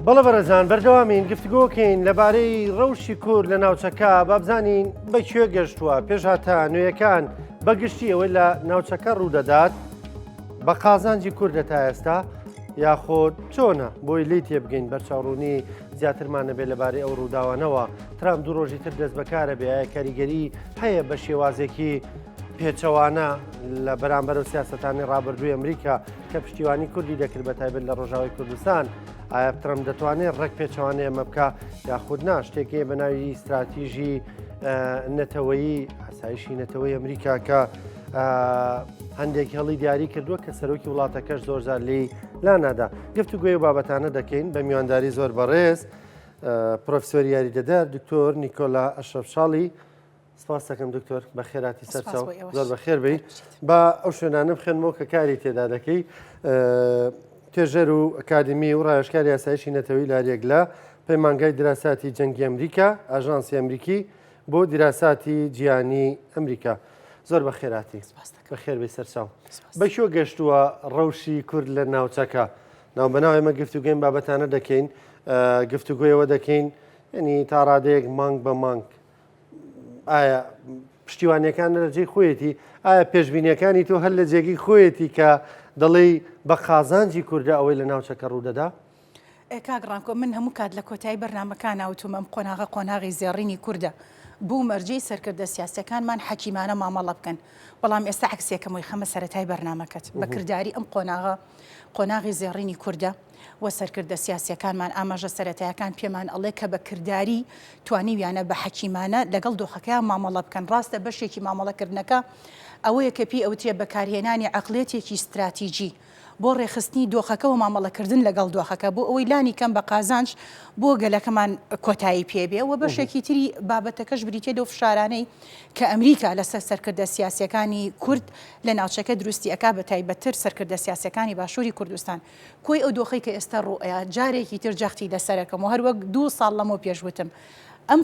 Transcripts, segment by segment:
بەڵە بەرەزان بەردەوامین گفتگۆکەین لەبارەی ڕەوشی کورد لە ناوچەکە بابزانین بەکوێ گەشتووە پێش هاتە نوێیەکان بەگشتی ئەوەی لە ناوچەکە ڕوودەدات بە قازانجی کوردە تا ئێستا یاخۆ چۆنە بۆی لی تێبگەین بەرچاوڕوونی زیاترمانە بێت لەبارەی ئەو ڕووداوانەوە ترام دوو ڕۆژی تر دەست بەکارە بێ کاریگەری هەیە بە شێوازێکی پێچەوانە لە بەرامبەر و سیاسەتانی ڕابردووی ئەمریکا کە پشتیوانی کوردی دەکرد بە تایبەت لە ڕۆژاوای کوردستان ئایا ترەمپ دەتوانێت ڕێک پێچەوانەیە ئەمە بکە یاخودنا شتێکی بە ناوی استراتیژی نەتەوەیی ئاسایشی نەتەوەی ئەمریکا کە هەندێک هەڵی دیاری کردووە کە سەرۆکی وڵاتەکەش زۆرجار لی لا نادا گفتوگوی و بابەتانە دەکەین بە میوانداری زۆر بەڕێز پرۆفسۆر یاریدەدار دکتۆر نیکۆلا ئەشرەفشاڵی سپاس دەکەم دکتۆر بە خێراتی سەرچاو زۆر بەخێر بی بە ئەو شوێنانە بخێنمەوە کە کاری تێدا دەکەی توێژەر و ئەکادمی و ڕایشکاری یاسایشی نەتەوەی لاریەکلا پەیمانگای دراساتی جەنگی ئەمریکا ئاژانسی ئەمریکی بۆ دراساتی جیهانی ئەمریکا زۆر بە خێراتی بەخێر بێ سەرچاو بەکوێ گەشتووە ڕەوشی کورد لە ناوچەکە ناوبەناو ئێمە گفتوگوین بابەتانە دەکەین گفتوگویەوە دەکەین ینی تا ڕادەیەک مانگ بە مانگ ئایا پشتیوانیەکان لە جێی خۆیەتی ئایا پێشبینیەکانی تۆ هەر لە جێگی خۆیەتی کە دەڵێی بە قازانجی کووردە ئەوەی لە ناوچەکە ڕوودەدا؟ کاگڕانکۆ من هەموو کات لە کۆتایی بەرنامەکان ناوتومەم قۆناغی زێڕینی کووردە بوو مەرجەی سەرکردە سیاسەکانمان حەکیمانە مامەڵە بکەن بەڵام ئێستا عکسێکەمەوەی خەمە سەرەتای بەرنامەکەت بەکردداری ئەم قۆناغی زێڕینی کووردە و سەرکردە سیاسەکانمان ئاماژە سەرەتایەکان پێمان ئەڵێ کە بەکردداری توانیویانە بە حەکیمانە لەگەڵ دۆخەکەیان مامەڵە بکەن ڕاستە بەشێکی مامەڵەکردنەکە ئەوەیە کە پێی ئەوتێ بەکارهێنانی عەقڵێتێکی استراتیژی بۆ ڕێخستنی دۆخەکە و مامەڵەکردن لەگەڵ دۆخەکە بۆ ئەوەی لانی کەم بە قازانج بۆ گەلەکەمان کۆتایی پێبێ و بەشێکی تری بابەتەکەش بریتێ دۆ فشارانەی کە ئەمریکا لەسەر سەرکردە سیاسەکانی کورد لە ناوچەکە دروستی ئەکا بە تایبەتتر سەرکردە سیاسەکانی باشووری کوردستان کۆی ئەو دۆخەی کە ئێستا ڕوئەیە جارێکی تر جەختی لەسەرەکەم و هەروەک 2 ساڵ لەمەوە پێشوتم ئەم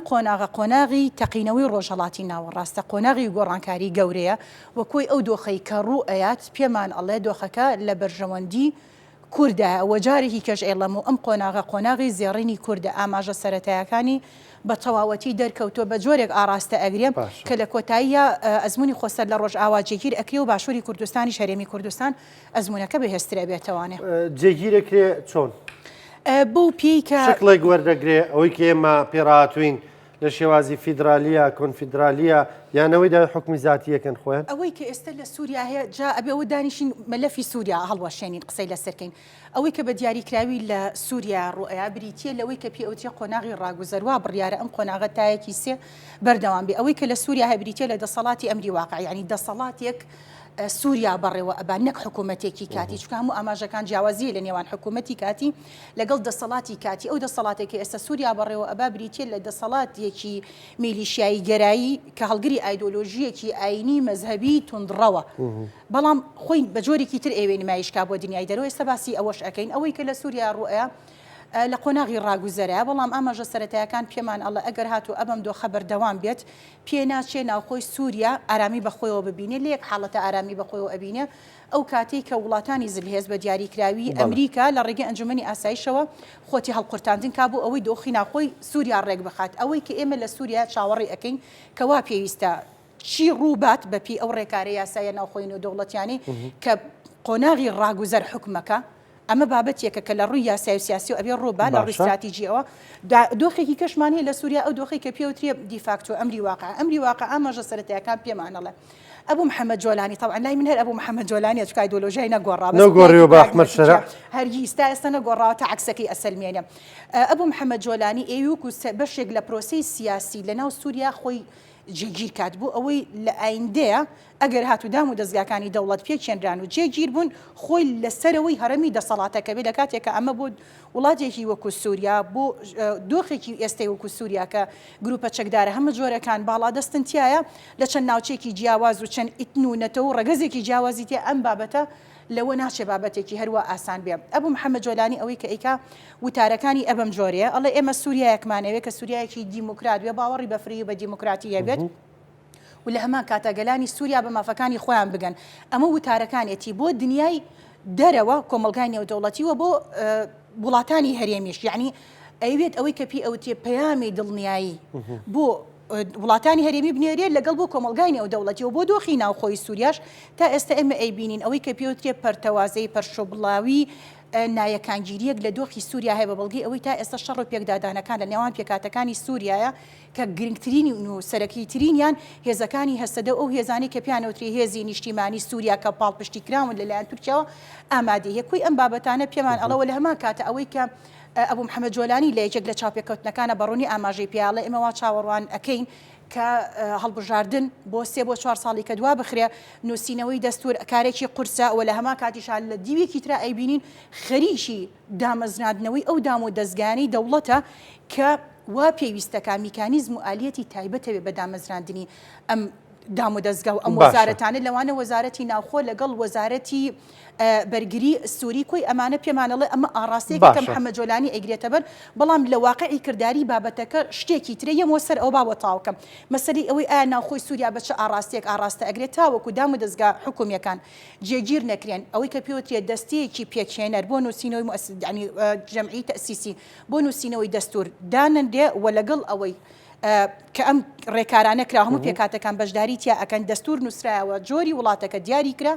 قۆناغی تەقینەوەی ڕۆژهەڵاتی ناوەڕاستە قۆناغی گۆڕانکاری گەورەیە و کۆی ئەو دۆخەی کە ڕوئەیات پێمان ئەڵێ دۆخەکە لە بەرژەوەندی کووردە و جارێکی کەش ئێڵەم و ئەم قۆناغی زێڕینی کووردە ئاماژە سەرەتایەکانی بە تەواوەتی دەرکەوتووە بە جۆرێک ئاراستە ئەگرێم کە لە کۆتاییە ئەزمموی خۆسەر لە ڕۆژ ئاواجێگیر ئەکری و باشووری کوردستانی شەرێمی کوردستان ئەزمونونەکە بەهێسترە بێتەوانێ جێگیرەکرێ چۆن؟ بۆ پێی کە شکڵێک وەردەگرێ ئەوەی کە ئێمە پێڕاتوین لە شێوازی فیدرالیە کۆنفیدرالیە یانەوەی دا حکمی زاتی یەکەن خۆیان ئەوەی کە ئێستا لە سووریا هەیە جا ئەبێ ئەوە دانیشین مەلەفی سووریا هەڵوەشێنین قسەی لەسەرکەین ئەوەی کە بە دیاریکراوی لە سووریا ڕوئەیە بریتە لەوەی کە پێوتێ قۆناغی ڕاگوزەروا بڕیارە ئەم قۆناغە تایەکی سێ بەردەوام بێ ئەوەی کە لە سووریا هەیە بریتە لە دەسەڵاتی ئەمری واقع ینی دەسەڵاتێک سووریا بەڕێوە ئەبان نەک حکوومەتێکی کاتی چکە هەموو ئاماژەکان جیاوازیە لە نێوان حکوومەتی کاتی لەگەڵ دەسەڵاتی کاتی ئەو دەسەڵاتێکی ئێستا سووریا بەڕێوە ئەبا بریتێ لە دەسەڵاتێکی میلیشیایی گەرایی کە هەڵگری ئایدۆلۆژیەکی ئاینی مەزهبی توندڕەوە بەڵام خۆی بە جۆرێکی تر ئێوێ نمایشکا بۆ دنیای دەرەوە ئێستا باسی ئەوەش ئەەکەین ئەوەی کە لە سووریا ڕوئەیە لە قۆناغی ڕاگوزەرە بەڵام ئاماژە سەرەتایەکان پێمان ئەڵە ئەگەر هاتو ئەبم دۆخە بەردەوام بێت پێ ناچێ ناوخۆی سووریا ئارامی بەخۆیەوە ببینێ لە یەک حاڵەتە ئارامی بەخۆیەوە ئەبینێ ئەو کاتێک کە وڵاتانی زلهێز بە دیاریکراوی ئەمریکا لە ڕێگەی ئەنجومەنی ئاسایشەوە خۆتی هەڵقورتاندن کا بوو ئەوەی دۆخی ناخۆی سووریا ڕێک بخات ئەوەی کە ئێمە لە سووریا چاوەڕێ ئەەکەین کەوا پێویستە چی ڕووبات بەپی ئەو ڕێکارە یاسایە ناوخۆین و دەوڵەتیانی کە قۆناغی ڕاگوزەر حکومەکە ئەمە بابەتێکە کە لە ڕووی یاسای و سیاسی و ئەبێ ڕووبا لە ڕووی استراتیژیەوە دۆخێکی کەشمانەیە لە سووریا ئەو دۆخی کە پێوترێ دیفاکتۆ ئەمری واقع ئاماژە سەرەتایەکان پێمانەڵێ ئەبوو محەممەد جۆلانی طبعا لای من هەر ئەبوو محەممەد جۆلانی ئەچکە ئایدۆلۆژیای نەگۆڕیەوە بە ئەحمەد شەرع هەرگیز تا ئێستا نەگۆڕاوە تا عکسەکەی ئەسەلمێنێ ئەبوو محەممەد جۆلانی ئێوک و بەشێک لە پرۆسەی سیاسی لەناو سووریا خۆی جێگیر کات بوو ئەوەی لە ئایندەیە ئەگەر هاتو دام و دەستگاکانی دەوڵەت پێکێنران و جێگیر بوون خۆی لەسەرەوەی هەرمی دەسەڵاتەکە بێ لە کاتێکە ئەمە بۆ وڵاتێکی وەکو سووریا بۆ دۆخێکی ئێستای وەکو سووریا کە گروپە چەکدارە هەمە جۆرەکان باڵا دەستنتیایە لە چەند ناوچێکی جیاواز و چەند ئیتنونەتەوە و ڕەگەزێکی جیاوازی تێ ئەم بابەتە لەوە ناچێ بابەتێکی هەروە ئاسان بێ ئەبوو محەممەد جۆلانی ئەوەی کە ئەیکا وتارەکانی ئەبم جۆرەیە ئەڵێ ئێمە سووریایەکمانەوێت کە سووریایەکی دیموکرات بێ باوەڕی بەفری بە دیموکراتیە بێت و لە هەمان کاتەگەلانی سووریا بە مافەکانی خۆیان بگەن ئەمە وتارەکانێتی بۆ دنیای دەرەوە کۆمەلگای نێودەوڵەتیوە بۆ وڵاتانی هەرێمیش یعنی ئەوێت ئەوەی کە پێی ئەوتێ پەیامی دڵنیایی بۆ وڵاتانی هەرێمی بنێرێت لەگەڵ بۆ کۆمەلگای نێو دەوڵەتی و بۆ دۆخی ناوخۆی سووریاش تا ئێستا ئێمە ئەیبینین ئەوەی کە پێوترێ پەرتەوازەی پەرشۆبڵاوی نایەکانگیریەک لە دۆخی سووریا هەیە بە بەڵگی ئەوەی تا ئێستا شەڕ و پێکدادانەکان لە نێوان پێکاتەکانی سووریایە کە گرنگترین و سەرەکیترینیان هێزەکانی هەسەدە ئەو هێزانی کە پیانەوتری هێزی نیشتیمانی سووریا کە پاڵپشتی کراون لەلایەن تورکیاوە ئامادەیە کوی ئەم بابەتانە پێمان ئەڵەوە لە هەمان کاتە ئەوەی کە ئەبوو محەممەد جۆلانی لە یەکێک لە چاپێکەوتنەکانە بەڕوونی ئاماژەی پیاڵە ئێمەوا چاوەڕوان ئەەکەین کە هەڵبژاردن بۆ 3 بۆ 4 ساڵی کە دوا بخرێ نووسینەوەی دەستور کارێکی قورسە و لە هەما کاتیشان لە دیوێکی ترا ئەیبینین خەریکی دامەزراندنەوەی ئەو دام و دەستگانی دەوڵەتە کە وا پێویستەکە میکانیزم و ئالیەتی تایبەتەوێ بە دامەزراندنی ئەم دام و دەستگا و ئەم وەزارەتانە لەوانە وەزارەتی ناوخۆ لەگەڵ وەزارەتی بەرگری سووری کۆی ئەمانە پێمانەڵێ ئەمە ئاراستەیەکە کە محەممەد جۆلانی ئەیگرێتە بەر بەڵام لە واقعی کردداری بابەتەکە شتێکی ترە یەمەوە سەر ئەو باوە تاوکەم مەسەری ئەوەی ئایا ناوخۆی سووریا بە چه ئاراستێک ئاراستە ئەگرێت تاوەکو دام و دەستگا حکومیەکان جێگیر نەکرێن ئەوەی کە پێوترێت دەستەیەکی پێکێنەر بۆ نووسینەوەی جەمعی تەسیسی بۆ نووسینەوەی دەستور دانەندێ و لەگەڵ ئەوەی کە ئەم ڕێکارانە کرا هەموو پێکاتەکان بەشداری تیا ئەکەن دەستور نووسرایەوە جۆری وڵاتەکە دیاری کرا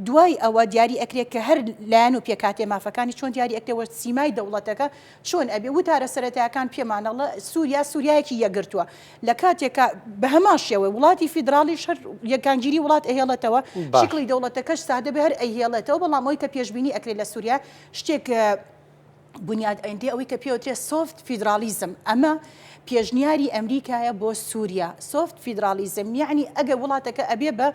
دوای ئەوە دیاری ئەکرێت کە هەر لایەن و پێکاتێ مافەکانی چۆن دیاری ئەکرێەوە سیمای دەوڵەتەکە چۆن ئەبێ وتارە سەرەتایەکان پێمانەڵە سووریا سووریایەکی یەگرتووە لە کاتێکە بە هەمان شێوەی وڵاتی فیدراڵی شەر یەکانگیری وڵات ئەهێڵێتەوە شکلی دەوڵەتەکەش سادە بە هەر ئەهێڵێتەوە بەڵام ئەوەی کە پێشبینی ئەکرێت لە سووریا شتێک بنیاد ئەندێ ئەوەی کە پێوترێت سۆفت فیدرالیزم ئەمە پێشنیاری ئەمریکایە بۆ سووریا سۆفت فیدرالیزم یعنی ئەگە وڵاتەکە ئەبێ بە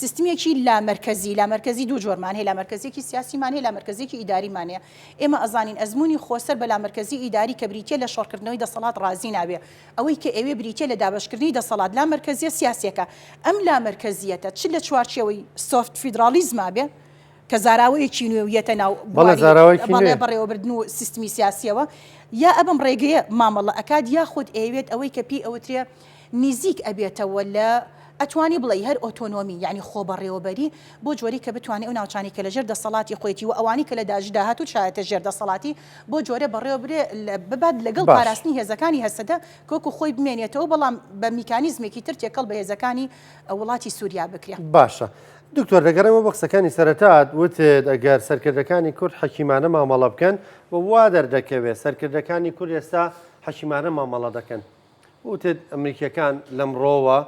سیستمێکی لامەرکەزی دوو جۆرمان هەیە لامەرکەزێکی سیاسیمان هەیە لامەرکەزێکی ئیداریمان هەیە ئێمە ئەزانین ئەزمموی خۆسەر بە لامەرکەزی ئیداری کە بریتە لە شۆڕکردنەوەی دەسەڵات ڕازی نابێ ئەوەی کە ئەوێ بریتە لە دابشکردنی دەسەڵات لامەرکەزیە سیاسیەکە ئەم لامەرکەزیەتە چ لە چوارچێوەی سۆفت فیدرالیزما بێ کە زاراوەیەکی نوێویەتە ناو بەڕێوەبردن و سیستمی سیاسیەوە یا ئەبم ڕێگەیە مامەڵە ئەکاد یاخود ئەوێت ئەوەی کە پێی ئەوترێ نزیک ئەبێتەوە لە ئەتوانی بڵێ هەر ئۆتۆنۆمی یعنی خۆ بەڕێوەبەری بۆ جۆری کە بتوانێت ئەو ناوچانی کە لە ژێر دەسەڵاتی خۆیەتی و ئەوانی کە لە داژدا هاتوو شایەتە ژێر دەسەڵاتی بۆ جۆرە بەڕێوەبرێ ببات لەگەڵ پاراستنی هێزەکانی هەسەدە کۆکو خۆی بمێنێتەوە بەڵام بە میکانیزمێکی تر تێکەڵ بە هێزەکانی وڵاتی سووریا بکرێ باشە دکتۆر لەگەڕەوە بە قسەکانی سەرەتات وتت ئەگەر سەرکردەکانی کورد حەکیمانە مامەڵە بکەن و وا دەردەکەوێت سەرکردەکانی کورد ئێستا حەکیمانە مامەڵە دەکەن وتت ئەمریکیەکان لەمڕۆوە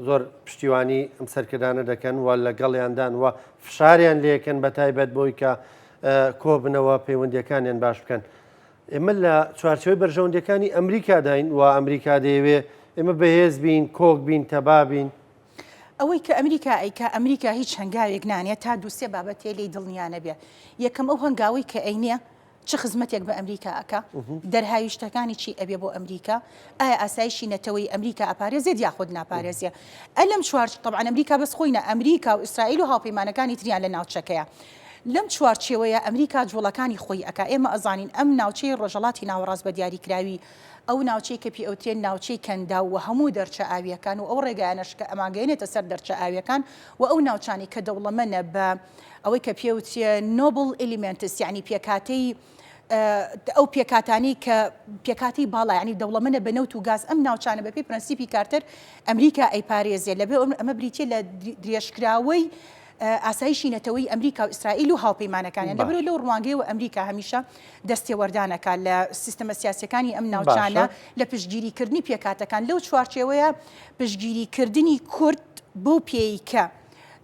زۆر پشتیوانی ئەم سەرکردانە دەکەن و لەگەڵیاندان و فشاریان لێکن بە تایبەت بۆی کە کۆبنەوە پەیوەندیەکانیان باش بکەن ئێمە لە چوارچەوەی بەرژەوەندەکانی ئەمریکا داین و ئەمریکا دەیەوێت ئێمە بەهێز بین کۆک بین تەبا بین ئەوەی کە ئەمریکا ئەیکە ئەمریکا هیچ هەنگاوێک نانێت تا دووسێ بابەتێ لی دڵنیانە بێ یەکەم ئەو هەنگاوی کە ئەینە چه خزمەتێک بە ئەمریکا ئەکا دەرهاویشتەکانی چی ئەبێ بۆ ئەمریکا ئایا ئاسایشی نەتەوەی ئەمریکا ئەپارێزێت یاخود ناپارێزیە ئەلەم چوارچ طبعا ئەمریکا بەس خۆینە ئەمریکا و ئیسرائیل و هاوپەیمانەکانی تریان لە ناوچەکەیە لەم چوارچێوەیە ئەمریکا جوڵەکانی خۆی ئەکا ئێمە ئەزانین ئەم ناوچەی ڕۆژەڵاتی ناوەڕاست بە دیاریکراوی ئەو ناوچەی کە پێ ئەوتێن ناوچەی کەندا و هەموو دەرچە ئاویەکان و ئەو ڕێگایانەش کە ئەماگەێنێتە سەر دەرچە ئاویەکان و ئەو ناوچانی کە دەوڵەمەنە بە ئەوەی کە پێوتێ نۆبل ئلیمنتس یعنی پێکاتەی ئەو پێکاتانی کە پێکاتی باڵا ینی دەوڵەمەنە بە نەوت و گاز ئەم ناوچانە بەپی پرەنسیپی کارتەر ئەمریکا ئەیپارێزیە لەبێ ئەمە بریتێ لە درێژکراوەی ئاسایشی نەتەوەی ئەمریکا و ئیسرائیل و هاوپەیمانەکانیان لەبەر لەو ڕوانگەی و ئەمریکا هەمیشە دەستێوەردانەکە لە سیستەمە سیاسەکانی ئەم ناوچانە لە پشتگیریکردنی پێکاتەکان لەو چوارچێوەیە پشتگیریکردنی کورد بۆ پێیکە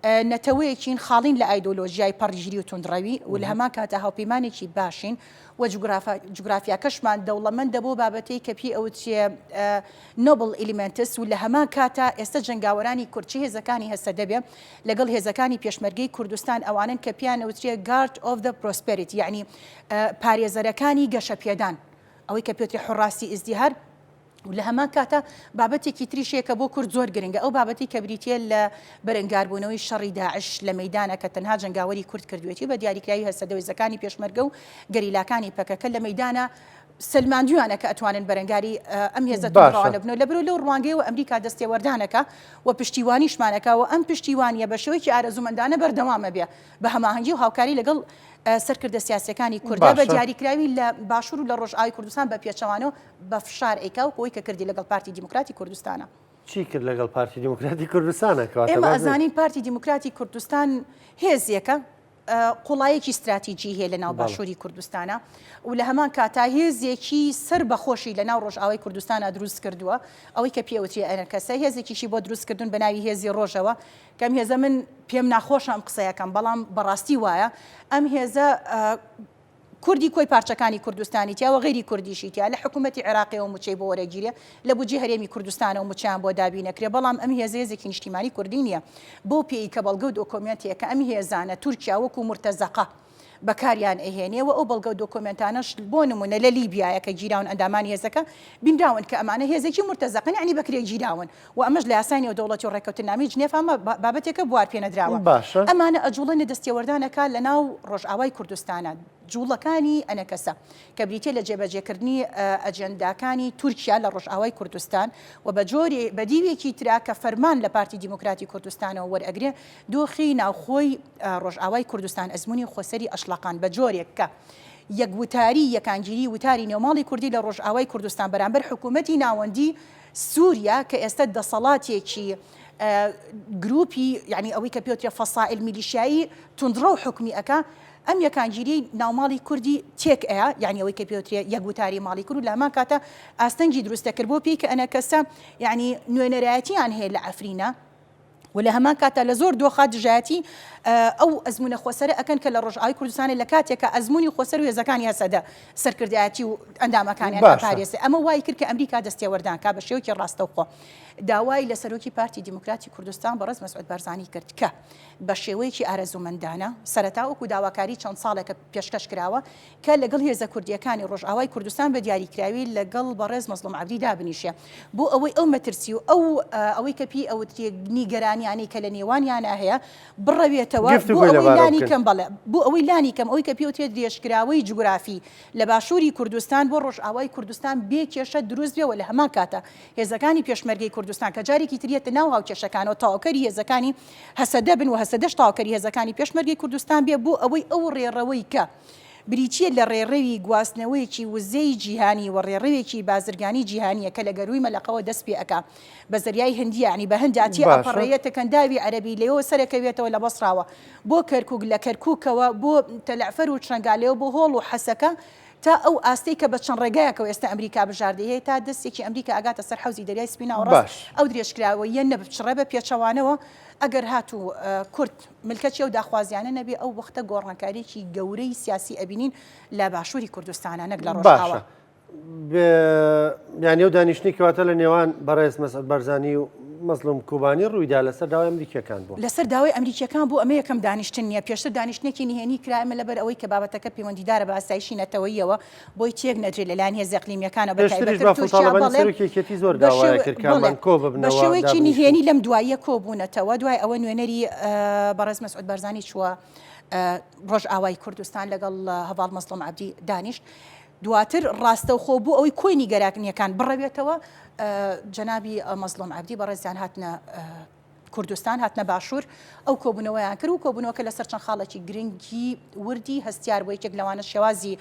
نەتەوەیەکین خاڵین لە ئایدۆلۆژیای پەڕژیری و توندڕەوی و لە هەمان کاتە هاوپەیمانێکی باشین و جوگرافیاکەشمان دەوڵەمەندە بۆ بابەتەی کە پێی ئەوتێ نۆبل ئلیمنتس و لە هەمان کاتە ئێستا جنگاوەرانی کورچی هێزەکانی هەسە دەبێ لەگەڵ هێزەکانی پێشمەرگەی کوردستان ئەوانن کە پیان ئەوترێ گارد ئۆف دە پرۆسپەریتی یعنی پارێزەرەکانی گەشەپێدان ئەوەی کە پێوتێ حڕاستی ئیزدیهار و لە هەمان کاتە بابەتێکی تریشەیەکە بۆ کورد زۆر گرنگە ئەو بابەتی کە بریتێ لە بەرەنگاربوونەوەی شەڕی داعش لە مەیدانە کە تەنها جنگاوەری کورد کردوێتی بە دیاریکراوی هەسەدەوێزەکانی پێشمەرگە و گەریلاکانی پەکەکە لە مەیدانە سلماندویانە کە ئەتوانن بەرەنگاری ئەم هێزە ڕاوانە بنەوە لەبەرەوە لەو ڕوانگەیەوە ئەمریکا دەستێوەردانەکە و پشتیوانیشمانەکە و ئەم پشتیوانیە بە شێوەیەکی ئارەزومەندانە بەردەوامە بێ بە هەماهەنگی و هاوکاری لەگەڵ سەرکردە سیاسەکانی کوردە بە دیاریکراوی لە باشوور و لە ڕۆژئاوی کوردستان بە پێچەوانەوە بە فشار ئەیکا و ئەوەی کە کردی لەگەڵ پارتی دیموکراتی کوردستانە. چی کرد لەگەڵ پارتی دیموکراتی کوردستانە کەواتە ئێمە ئەزانین پارتی دیموکراتی کوردستان هێزیەکە قوڵایەکی استراتیجی هەیە لە ناو باشووری کوردستانە و لە هەمان کاتا هێزێکی سەر بەخۆشی لە ناو ڕۆژئاوای کوردستانە دروست کردووە ئەوەی کە پێوتری ئەنەکەسە هێزێکیشی بۆ دروستکردن بە ناوی هێزی ڕۆژەوە کەم هێزە من پێم ناخۆشە ئەم قسەیەکەم بەڵام بەڕاستی وایە ئەم هێزە کوردی کۆی پارچەکانی کوردستانی تیاوە غیری کوردیشی تیا لە حکوومەتی عێراقیەوە موچەی بۆ وەرەگیرێ لە بودجێ هەرێمی کوردستانەوە موچیان بۆ دابی نەکرێ بەڵام ئەم هێزەیەزێکی نیشتیمانی کوردی نییە بۆ پێی کە بەڵگە و دۆکۆمنتەیە کە ئەم هێزانە تورکیا وەکو مرتەزەقە بەکاریان ئەهێنێەوە ئەو بەڵگە و دۆکۆمنتانەش بۆ نمونە لە لیبیایە کە گیراون ئەندامانی هێزەکە بینراون کە ئەمانە هێزێکی مرتەزەقن عنی بەکرێ گیراون و ئەمەش لە یاسانی و دەوڵەتی و ڕێکەوتنامی جنێفامە بابەتێکە بوار پێنەدراوە ئەمانە ئەجوڵەنە دەستێوەردانەکە لە ناو ڕۆژئاوای کوردستانە جوڵەکانی ئەنەکەسە کە بریتێ لە جێبەجێکردنی ئەجەنداکانی تورکیا لە ڕۆژئاوای کوردستان و بە جۆری بە دیوێکی ترا کە فەرمان لە پارتی دیموکراتی کوردستانەوە وەرئەگرێ دۆخی ناوخۆی ڕۆژئاوای کوردستان ئەزمموی خۆسەری ئەشلاقان بە جۆرێک کە یەکوتاری یەکانگیری وتاری نێوماڵی کوردی لە ڕۆژئاوای کوردستان بەرامبەر حکوومەتی ناوەندی سووریا کە ئێستا دەسەڵاتێکی گروپی یعنی ئەوەی کە پێوترێ فەسائل میلیشیایی توندڕە و حکمی ئەکا ئەم یەکانگیری ناوماڵی کوردی تێک ئەیە یعنی ئەوەی کە پێوترێ یەکوتاری ماڵی کورد لە هەمان کاتە ئاستەنگی دروستەکرد بۆ پێی کە ئەنەکەسە یعنی نوێنەرایەتیان هەیە لە ئەفرینە و لە هەمان کاتە لە زۆر دۆخە دژایەتی ئەو ئەزمونە خۆسەرە ئەکەن کە لە ڕۆژئاوای کوردستانە لە کاتێکە ئەزمموی خۆسەر و هێزەکانی هەسەدە سەرکردایەتی و ئەندامەکانیان ئاپارێزێ ئەمە وای کرد کە ئەمریکا دەستێوەردان کا بە شێوەیەکی ڕاستەوخۆ داوای لە سەرۆکی پارتی دیموکراتی کوردستان بەڕێز مەسعود بارزانی کرد کە بە شێوەیەکی ئارەزومەندانە سەرەتا وەکو داواکاری چەند ساڵێکە پێشکەش کراوە کە لەگەڵ هێزە کوردیەکانی ڕۆژئاوای کوردستان بە دیاریکراوی لەگەڵ بەڕێز مەزلوم عەبدی دابنیشێ بۆ ئەوەی ئەو مەترسی و ئەوەی کە پێی ئەوترێ نیگەرانیانی کە لە نێوانیانە هەیە بڕەوێتەوە بۆ ئەوەی لانی کەم ئەوەی کە پێوترێت درێژکراوەی جوگرافی لە باشووری کوردستان بۆ ڕۆژئاوای کوردستان بێ کێشە دروست بێەوە لە هەمان کاتە هێزەکانی پێشمەرگەی کوردستان کە جارێکی تریێتە ناو هاوکێشەکانەوە تاواکەری هێزەکانی هەسەدە بن و هەسەدەش تاواکەری هێزەکانی پێشمەرگەی کوردستان بێ بۆ ئەوەی ئەو ڕێڕەوەی کە بریتیە لە ڕێڕەوی گواستنەوەیکی وزەی جیهانی و ڕێڕەوێکی بازرگانی جیهانیە کە لە گەروی مەلەقەوە دەست پێ ئەکا بە زەریای هەندیانی بە هەنداتی ئەپەڕێیەتە کەنداوی عەرەبی لەوە سەرەکەوێتەوە لە بەسراوە بۆ کەرکووک لە کەرکووکەوە بۆ تەلەعفەر و چەنگالێەوە بۆ هۆڵ و حەسەکە تا ئەو ئاستی کە بە چەند ڕێگایەکەوە ئێستا ئەمریکا بژاردەیە تا دەستێکی ئەمریکا ئاگاتە سەر حەوزی دەریای سپینا و ڕاست ئەو درێژکراوە یەن نەبچڕە بە پێچەوانەوە ئەگەر هاتوو کورد ملکەتی ئەو داخوازیانە نەبێ ئەو وەختە گۆڕانکاریی گەورەی سیاسی ئەبینین لە باشووری کوردستانە نەک لە ڕۆژئاوا یانی ئەو دانیشتنی کەواتە لە نێوان بەڕێز مەسعود بارزانی و مەزلوم کوبانی ڕوویدا لەسەر داوای ئەمریکیەکان بوو لەسەر داوای ئەمریکیەکان بوو ئەمە یەکەم دانیشتن نیە پێشتر دانیشتێکی نهێنی کرایمە لەبەر ئەوەی کە بابەتەکە پەیوەندیدارە بە ئاسایشی نەتەوەییەوە بۆی تێک نەدرێت لەلایەن هێزە ئەقلیمیەکانە بە بە شێوەیەکی نهێنی لەم دواییە کۆبوونەتەوە دوای ئەوە نوێنەری بەڕێز مەسعود بارزانی چووە ڕۆژئاوای کوردستان لەگەڵ هەڤاڵ مەزلوم عەبدی دانیشت دواتر ڕاستەوخۆ بوو ئەوەی کۆی نیگەرانیەکان بڕەوێتەوە جەنابی مەزلوم عەبدی بەڕێزیان هاتنە کوردستان هاتنە باشوور ئەو کۆبوونەوەیان کرد و کۆبوونەوەکە لەسەر چەند خاڵێکی گرنگی وردی هەستیار بۆ یەکێک لەوانە شێوازی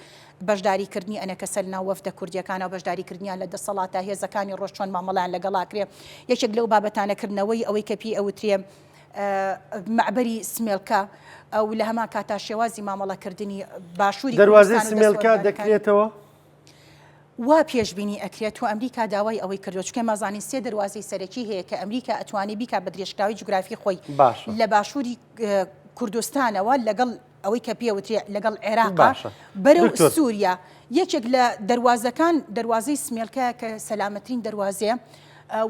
بەشداریکردنی ئەنەکەسە لەناو وەفدە کوردیەکانە و بەشداریکردنیان لە دەسەڵاتە هێزەکانی ڕۆژ چۆن مامەڵیان لەگەڵاکرێ یەکێک لەو بابەتانەکردنەوەی ئەوەی کە پێی ئەوترێ معبەری سمێڵکە ئەو لە هەمان کاتا شێوازی مامەڵەکردنی باشووری دەواازەی سمێڵکە دەکرێتەوە وا پێشببینی ئەکرێت و ئەمریکا داوای ئەوەی کردو چکە مازانین سێ دەواازەی سەرەکی هەیە کە ئەمریکا ئەتوانی بیکات بە درێژکراوی جوگرافی خۆی لە باشووری کوردستانەوە لەگەڵ ئەوەی کە پێوترێ لەگەڵ عێراق بەرەو سووریا یەکێک لە دەواازەکان دەواازەی سمێڵکە کە سەلامەترین دەواازەیە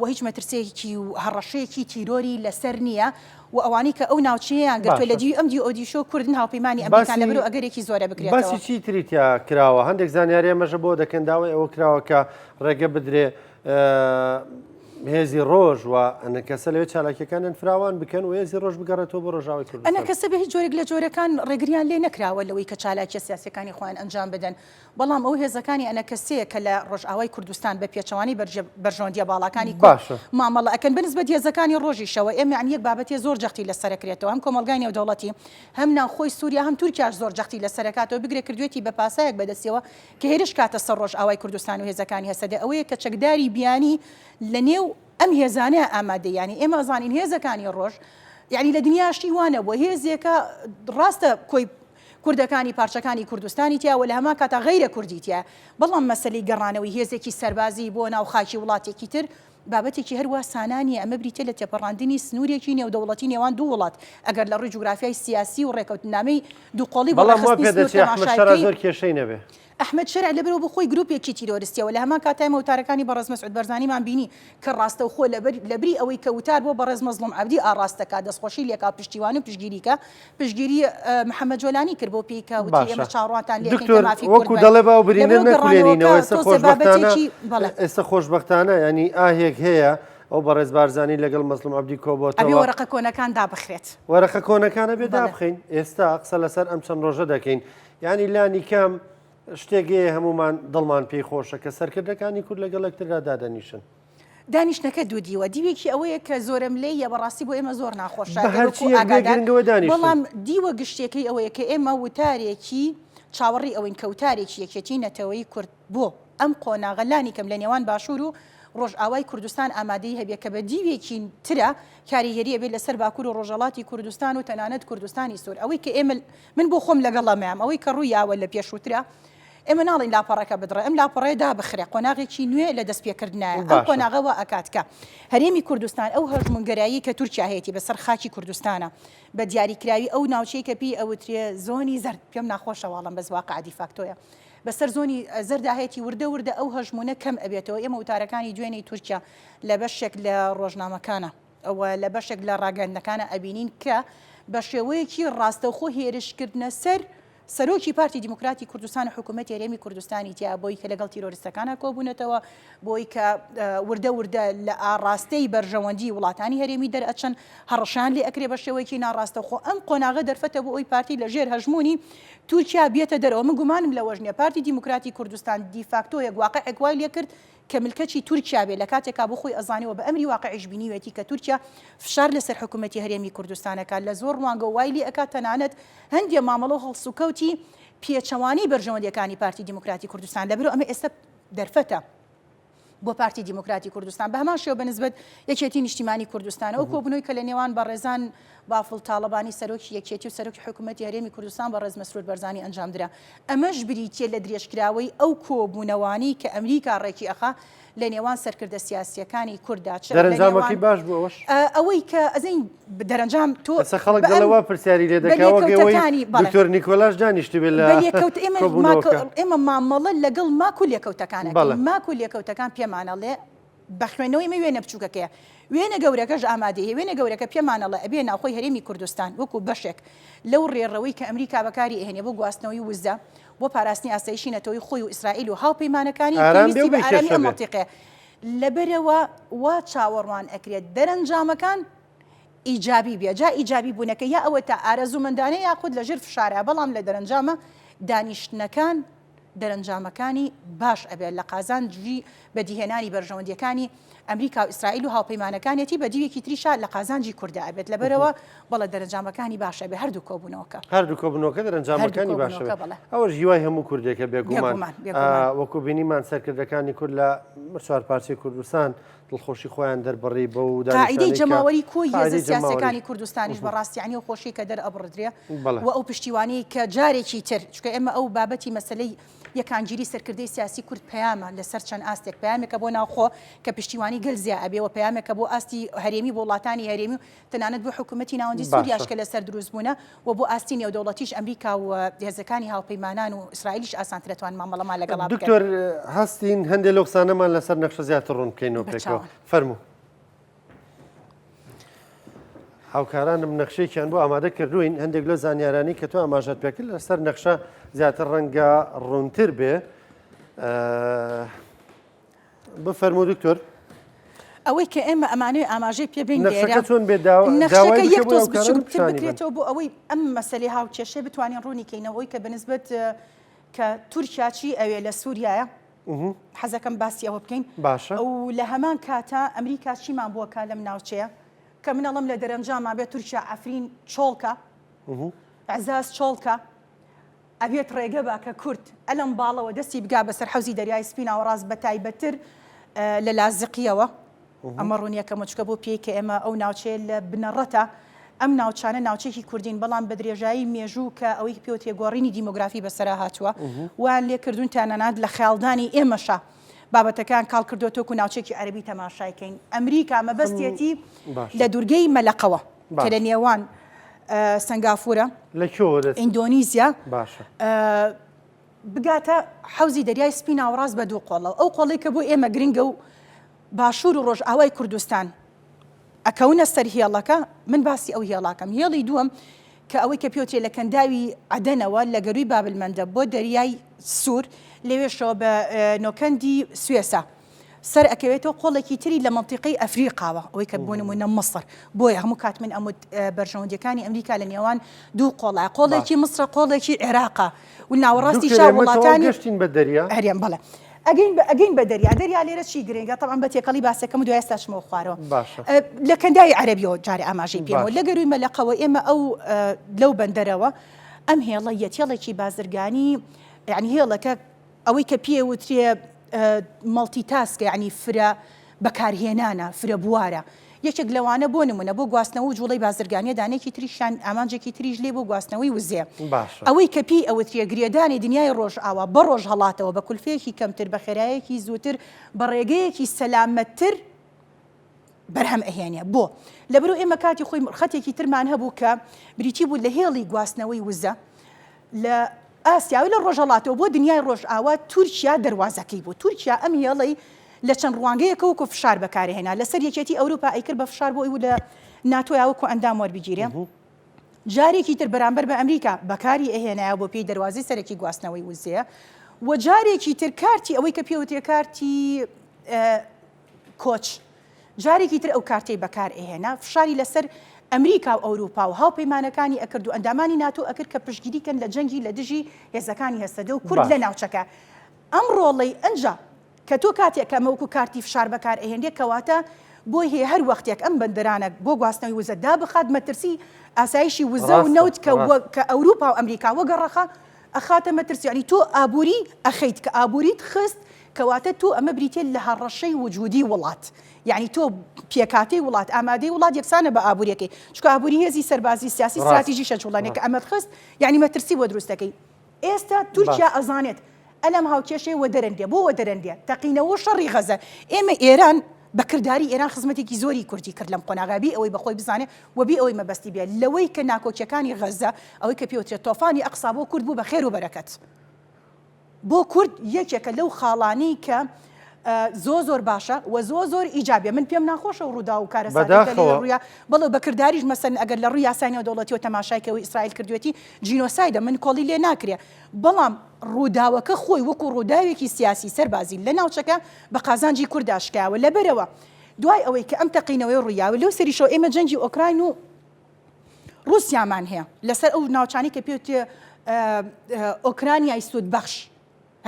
و هیچ مەترسێکی و هەڕەشەیەکی تیرۆری لەسەر نییە و ئەوانی کە ئەو ناوچەیەیان گرتووە لە دیوی ئەم ئۆدیشۆ کوردن هاوپەیمانی ئەمریکان لەبەرەوە ئەگەرێکی زۆرە بکرێتەوە باسی چی تریتیا کراوە هەندێک زانیاری ئەمەژە بۆ دەکەن داوای ئەوە کراوە کە ڕێگە بدرێ هێزی ڕۆژ و ئەنە کەسە لەوێ چالاکیەکانیان فراوان بکەن و هێزی ڕۆژ بگەڕێتەوە بۆ ڕۆژاوای کوردستان. ئەنە کەسە بە هیچ جۆرێک لە جۆرەکان ڕێگریان لێ نەکراوە لەوەی کە چالاکیە سیاسەکانی خۆیان ئەنجام بدەن، بەڵام ئەو هێزەکانی ئەنە کەسەیە کە لە ڕۆژئاوای کوردستان بە پێچەوانی بەرژەوەندیە باڵەکانی مامەڵە ئەکەن بەنسبەت هێزەکانی ڕۆژیشەوە. ئێمە یان یەک بابەتێ زۆر جەختی لەسەرەکرێتەوە، هەم کۆمەلگای نێودەوڵەتی هەم ناوخۆی سووریا هەم تورکیاش زۆر جەختی لەسەرکاتەوە بگرێ کردوێتی بە پاسایەک بەدەستیەوە کە هێرش کاتە سەر ڕۆژئاوای کوردستان و هێزەکانی هەسەدە ئەوەیە کە چەکداری بیانی لە نێو ئەم هێزانەیە ئامادە، ینی ئێمە زانین هێزەکانی ڕۆژ یعنی لە دنیاشتی وانە بۆ هێزێکە ڕاستە کۆی کوردەکانی پارچەکانی کوردستانی تیا و لە هەما کاتا غەیرە کوردیتە، بەڵام مەسەلەی گەڕانەوەی هێزێکی سەربازی بۆ ناو خاکی وڵاتێکی تر بابەتێکی هەروە سانانی ئەمە بریتە لە تێپەڕاندنی سنوورێکی نێودەوڵەتی نێوان دوو وڵات ئەگەر لە ڕووی جوگرافیای سیاسی و ڕێکەوتنامەی دووقۆڵی زۆر کێشەی نەبێ. ئەحمد شەرع لەبەرەوە بۆ خۆی گروپێکی تیرۆریستیەوە لە هەمان کاتای مەوتارەکانی بەڕێز مەسعود بەرزانیمان بینی کە ڕاستە و خۆ لەبری ئەوەی کە وتار بۆ بەڕێز مەزلوم عەبدی ئاڕاستەکە دەستخۆشی لێکا پشتیوانی و پشتگیریکە پشتگیری محەممەد جۆلانی کرد بۆ پێیکە وتی ئێمە چاڕوانتان لێ وەکو دەڵێ با و برینە نەکولێنینەوە ئێستا خۆشبەختانە ینی ئاهێک هەیە ئەو بەڕێز بارزانی لەگەڵ مەزلوم عەبدی کۆبووەتەوە وەرەقە کۆنەکان دابخرێت وەرەقە کۆنەکانە بێ دابخەین ئێستا قسە لەسەر ئەم چەند ڕۆژە دەکەین ینی لانی کەم شتێکەیە هەمومان دڵمان پێی خۆشە کە سەرکردەکانی کورد لەگەڵ یەکتردا دادەنیشن. دانیشتەکە دوو دیوە دیوێکی ئەوەیە کە زۆرم لێ بەڕاستی بۆ ئێمە زۆر ناخۆشە بەڵام دیوە گشتێکەکەی ئەوەیە کە ئێمە وتارێکی چاوەڕی ئەوەین کەوتارێکی یەکێتی نەتەوەی کورد بۆ ئەم قۆناغەلانی کەم لە نێوان باشوور و ڕۆژئاوای کوردستان ئامادەی هەبێ کە بە دیوێکی ترە کاریگەریە بێت لەسەر باکوور و ڕۆژەڵاتی کوردستان و تەنانەت کوردستانی سوور ئەوەی کە ئێمە من بۆ خۆم لەگەڵەمەیان ئەوەی کە ڕوویاوە لە پێشووترە ئێمە ناڵین لاپەڕەکە بدڕێ ئەم لاپەڕێدا بخرێ قۆناغێکی نوێ لە دەست پێکردنایە ئەم قۆناغەوە ئەکاتکە هەرێمی کوردستان ئەو هەژمونگەرایی کە تورکیا هەیەی بەسەر خاکی کوردستانە بە دیاریکراوی ئەو ناوچەی کە پێی ئەوترێ زۆنی زەرد پێم ناخۆشەواڵم بە زواقعی فاکتۆیە بەسەر زۆنی زەرداهەیەی وردە ئەو هەژمونە کەم ئەبێتەوە ئێمە وتارەکانی دوێنەی تورکیا لە بەشێک لە ڕۆژنامەکانە ئەوە لە بەشێک لە ڕاگەندەکانە ئەبینین کە بە شێوەیەکی ڕاستەوخۆ هێرشکردنە سەر سەرۆکی پارتی دیموکراتی کوردستان و حکوومەتی هەرێمی کوردستانی تیا بۆی کە لەگەڵ تیرۆریستەکانە کۆبوونەتەوە بۆی کە وردە لە ئاڕاستەی بەرژەوەندی وڵاتانی هەرێمی دەرئەچەن هەڕەشان لێ ئەکرێ بە شێوەیەکی ناڕاستەخۆ ئەم قۆناغە دەرفەتە بۆ ئەوی پارتی لە ژێر هەژمونی تورکیا بێتە دەرەوە من گومانم لە وەژنێ پارتی دیموکراتی کوردستان دیفاکتۆ یەک واقعێک وای لێ کرد کە ملکەچی تورکیا بێ لە کاتێکا بۆ خۆی ئەزانیەوە بە ئەمری واقعیش بینیوێتی کە تورکیا فشار لەسەر حکوومەتی هەرێمی کوردستانەکە لە زۆر ڕوانگە وای لێ ئەکات تەنانەت هەندێک مامەڵە و هەڵسوکەوتی پێچەوانی بەرژەوەندیەکانی پارتی دیموکراتی کوردستان لەبەرەوە ئەمە ئێستا دەرفەتە بۆ پارتی دیموکراتی کوردستان بە هەمان شێوە بەنسبەت یەکێتی نیشتیمانی کوردستان ئەو کۆبوونەوەی کە لە نێوان بەڕێزان بافڵ تاڵەبانی سەرۆکی یەکێتی و سەرۆکی حکوومەتی هەرێمی کوردستان بەڕێز مەسعود بەرزانی ئەنجامدرا ئەمەش بریتیە لە درێژکراوەی ئەو کۆبوونەوانی کە ئەمریکا ڕێکی ئەخا لە نێوان سەرکردە سیاسیەکانی کووردا دەرەنجامەکەی باش بووەوەش ئەوەی کە ئەزین دەرەنجام تۆ خەڵک دڵەوە پرسیاری لێ دەکاوەگەوەی دکتۆر نیکۆلاش دانیشتی بێت لە ئێمە مامەڵە لەگەڵ ماکو لێکەوتەکانە ماکو لێکەوتەکان پێمانەڵێ بەخوێنەوەی مە وێنە بچووکەکەیە وێنە گەورەکەش ئامادەیە وێنە گەورەکە پێمانەڵە ئەبێ ناوخۆی هەرێمی کوردستان وەکو بەشێک لەو ڕێڕەوەی کە ئەمریکا بەکاری ئەهێنێ بۆ گواستنەوەی وزە بۆ پاراستنی ئاسایشی نەتەوەی خۆی و ئیسرائیل و هاوپەیمانەکانی پێویستی بە ئارامی ئەم مەنتیقەیە لەبەرەوە وا چاوەڕوان ئەکرێت دەرەنجامەکان ئیجابی بێ جا ئیجابی بوونەکە یا ئەوە تا ئارەزوومەندانەیە یاخود لە ژێر فشارە بەڵام لە دەرەنجامە دانیشتنەکان دەرەنجامەکانی باش ئەبێت لە قازانجی بەدیهێنانی بەرژەوەندیەکانی ئەمریکا و ئیسرائیل و هاوپەیمانەکانێتی بە دیوێکی تریشا لە قازانجی کووردا ئەبێت لەبەرەوە بەڵە دەرەنجامەکانی باشە بێ هەردوو کۆبوونەوەکە دەرەنجامەکانی باشە ئەوەش هیوای هەموو کوردێکە بێگومان وەکو بینیمان سەرکردەکانی کورد لە چوار پارچەی کوردستان دڵخۆشی خۆیان دەربڕی بە و قاعدەی جەماوەری کۆی هێزە سیاسەکانی کوردستانیش بەڕاستی عنی و خۆشی کە دەرئەبڕدرێ و ئەو پشتیوانی کە جارێکی تر چکە ئێمە ئەو بابەتی مەسلەی یەکانگیری سەرکردەی سیاسی کورد پەیامە لەسەر چەند ئاستێک پەیامێکە بۆ ناوخۆ کە پشتیوانی گەلزیە ئەبێەوە پەیامێکە بۆ ئاستی هەرێمی بۆ وڵاتانی هەرێمی و تەنانەت بۆ حکوومەتی ناوەندی سووریاش کە لەسەر دروست بوونە و بۆ ئاستی نێودەوڵەتیش ئەمریکا و هێزەکانی هاوپەیمانان و ئیسرائیلیش ئاسانترەتوان مامەڵەمان لەگەڵا بکەن. دکتۆر هەستین هەندێک لەو قسانەمان لەسەر نەخشە زیاتر ڕوون بکەینەوە پێکەوە فەرموو. هاوکارانم نەخشەیەکیان بۆ ئامادە کردوین هەندێک لە زانیارانی کە تۆ ئاماژەت پێکرد لەسەر نەخشە زیاتر ڕەنگە ڕوونتر بێ بفەرموو دکتۆر. ئەوەی کە ئێمە ئەمانەوێ ئاماژەی پێبین نەخشەکە چۆن بێ نەخشەکە یەک تۆز بچووک بکرێتەوە بۆ ئەوەی ئەم مەسەلەی هاوکێشەی بتوانین ڕوونی کەینەوەی کە بەنسبەت کە تورکیاچی ئەوێ لە سووریایە حەزەکەم باسی ئەوە بکەین باشە و لە هەمان کاتە ئەمریکا چیمان بووەکە لەم ناوچەیە کە منەڵم لە دەرەنجامان بێت تورکیا ئەفرین چۆڵکە عزاز چۆڵکە ئەبێت ڕێگە باکە کورد ئەلم باڵەوە دەستی بگا بەسەر حەوزی دەریای سپیناوە ڕاست بە تایبەتر لە لازقیەوە ئەمە ڕوونیەکە مچکە بۆ پێی کە ئێمە ئەو ناوچەیە لە بنەڕەتە ئەم ناوچانە ناوچێکی کوردین بەڵام بە درێژایی مێژوو کە ئەوەی پێوت تێگۆڕینی دیمۆگرافی بەسەرا هاتووە وان لێ کردوون تانەنات لە خەیاڵدانی ئێمەشە بابەتەکان کاڵ کردوتۆک و ناوچێکی عەربی تەماشایکەین ئەمریکا مەبەستێتی لە دوورگەی مەلەقەوە کە لە نێوان سنگافورە ئیندۆنیزیا بگاتە حەوزی دەریای سپیناوە ڕاست بە دوو قۆڵەوە ئەو قۆڵی کە بۆ ئێمە گرنگە و باشوور و ڕۆژئاوای کوردستان ئەکەونە سەر هێڵەکە من باسی ئەو هێڵاکەم هێڵی دووەم کە ئەوەی کە پێوتێ لە کەنداوی عەدەنەوە لە گەروی بابلمەندە بۆ دەریای سوور لەوێشەوە بە نۆکەندی سوێسە سەر ئەکەوێتەوە قۆڵێکی تری لە منتیقەی ئەفریقاوە ئەوەی کە بۆ نمونە مەسر بۆیە هەموو کات من ئەمود بەرژەوەندەکانی ئەمریکا لە نێوان دوو قۆڵە قۆڵێکی مسرە قۆڵێکی عێراقا و ناوەڕاستی شار وڵاتانی گەشتین بە دەریا هەریان بەڵێ ئەگەین بە دەریا لێرە چی گرنگە تەڵام بە تێکەڵی باسەکەم و دوای ئێستاشمەوە خوارەوە لە کەندای عەرەبیەوە جارێ ئاماژەی پێمەوە لە گەروی مەلەقەوە ئێمە ئەو لەو بەندەرەوە ئەم هێڵە یەتێڵێکی بازرگانی یعنی هێڵەکە ئەوەی کە پێوترێ مەڵتی تاسکە یعنی فرە بەکارهێنانە فرە بوارە یەکێک لەوانە بۆ نمونە بۆ گواستنەوە و جوڵەی بازرگانیە دانێکی تریشان ئامانجێکی تریش لێ بۆ گواستنەوەی وزێ ئەوەی کە پێی ئەوترێ گرێدانی دنیای ڕۆژ ئاوا بە ڕۆژ هەڵاتەوە بە کولفەیەکی کەمتر بە خێرایەکی زووتر بە ڕێگەیەکی سەلامەتتر بەرهەم ئەهێنێ بۆ لەبەرو ئێمە کاتی خۆی خەتێکی ترمان هەبوو کە بریتی بوو لە هێڵی گواستنەوەی وزە لە ئاسیاوی لە ڕۆژهڵاتەوە بۆ دنیای ڕۆژ ئاوا تورکیا دەواازەکەی بوو تورکیا ئەم هێڵەی لە چەند ڕوانگەیەکە وەکو فشار بەکارهێنا لەسەر یەکێتی ئەوروپا ئەیکرد بە فشار بۆ ئەو لە ناتۆیا وەکو ئەندام وەربگیرێ جارێکی تر بەرامبەر بە ئەمریکا بەکاری ئەهێنایە بۆ پێی دەواازەی سەرەکی گواستنەوەی وزەیە و جارێکی تر کارتی ئەوەی کە پێوتێ کارتی کۆچ جارێکی تر ئەو کارتەی بەکار ئەهێنا فشاری لەسەر ئەمریکا و ئەوروپا و هاوپەیمانەکانی ئەکرد و ئەندامانی ناتۆ ئەکرد کە پشتگیریکەن لە جەنگی لە دژی هێزەکانی هەستەدە و کورد لە ناوچەکە ئەم ڕۆڵەی ئەنجا کە تۆ کاتێک ئەمەوەکو کارتی فشار بەکار ئەهێنێ کەواتە بۆ هێ هەر وەختێک ئەم بەندەرانە بۆ گواستنەوەی وزە دابخات مەترسی ئاسایشی وزە و نەوت کە ئەوروپا و ئەمریکا وەگەڕەخە ئەخاتە مەترسی ینی تۆ ئابووری ئەخەیت کە ئابووریت خست کەواتە تۆ ئەمە بریتێت لە هەڕەشەی وجودی وڵات یعنی تۆ پێکاتی وڵات ئامادەی وڵات یەکسانە بە ئابوووریەکەی چکە ئابووری هێزی سەربازی سیاسی استراتیژی شەجوڵانێک ئەمەد خست یعنی مەترسی بۆ دروستەکەی ئێستا تورکیا ئەزانێت ئەلەم هاوکێشەی وە دەرەندێ بۆ وە دەرەندێ تەقینەوە شەڕی غەزە ئێمە ئێران بەکردداری ئێران خزمەتێکی زۆری کوردی کرد لەم قۆناغابی ئەوەی بەخۆی بزانێ وەبی ئەوەی مەبەستی بێت لەوەی کە ناکۆکیەکانی غەزە ئەوەی کە پێوترێت تۆفانی ئەقسا بۆ کورد بوو بە خێر و بەرەکەت بۆ کورد یەکێکە لەو خاڵانی کە زۆر باشە و زۆر ئیجابێ من پێم ناخۆشە و ڕوودا و کارەساتی ڕوویا بەڵێ بەکردداریش مەسەن ئەگەر لە ڕووی یاسانیەوە دەوڵەتیەوە تەماشایکەوەی ئیسرائیل کردوێتی جینۆسایدە من کۆڵی لێ ناکرێ بەڵام ڕووداوەکە خۆی وەکو ڕووداوێکی سیاسی سەربازی لە ناوچەکە بە قازانجی کورداشکاوە لەبەرەوە دوای ئەوەی کە ئەم تەقینەوەی ڕوویاوە لەو سەریشەوە ئێمە جەنگی ئۆکراین و رووسیامان هەیە لەسەر ئەو ناوچانی کە پێوتێ ئۆکرانیای سوود بەخش